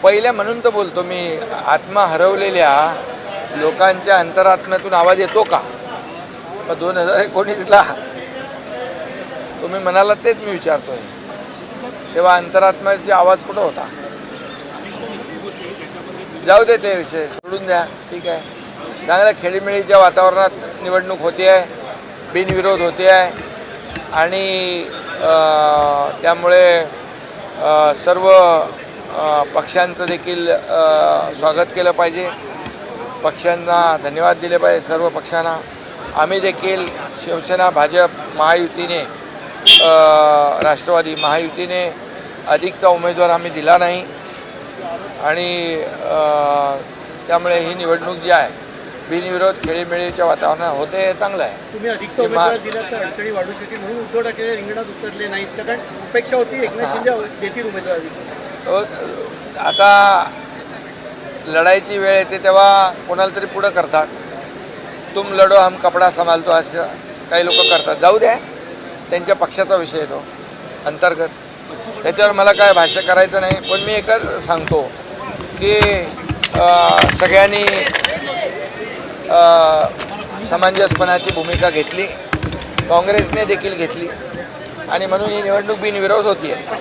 पहिल्या म्हणून तर बोलतो मी, आत्मा हरवलेल्या लोकांच्या अंतरात्म्यातून आवाज येतो का? मग 2019ला तुम्ही म्हणाला तेच मी विचारतोय, तेव्हा अंतरात्म्याचा आवाज कुठं होता? जाऊ दे, ते विषय सोडून द्या. ठीक आहे, चांगल्या खेळीमेळीच्या वातावरणात निवडणूक होते आहे, बिनविरोध होते आहे आणि त्यामुळे सर्व पक्षांचं देखील स्वागत केलं पाहिजे. पक्षांना धन्यवाद दिले पाहिजे, सर्व पक्षांना. आम्ही देखील शिवसेना, भाजप, महायुतीने, राष्ट्रवादी महायुतीने अधिकचा उमेदवार आम्ही दिला नाही आणि त्यामुळे ही निवडणूक जी आहे बिनविरोध खेळीमेळीच्या वातावरणात होते, हे चांगलं आहे. तुम्ही अधिकचा उमेदवार दिला तर अडचणी वाढू शकेल म्हणून उद्धव ठाकरे रिंगणात उतरले नाहीत, कारण अपेक्षा होती एकनाथ शिंदे देतील उमेदवारी. आता लढाईची वेळ येते तेव्हा कोणाला तरी पुढं करतात. तुम लढो हम कपडा संभालतो असं काही लोक करतात. जाऊ द्या, त्यांच्या पक्षाचा विषय येतो अंतर्गत, त्याच्यावर मला काय भाष्य करायचं नाही. पण मी एकच सांगतो की सगळ्यांनी समंजसपणाची भूमिका घेतली, काँग्रेसने देखील घेतली आणि म्हणून ही निवडणूक बिनविरोध होती आहे.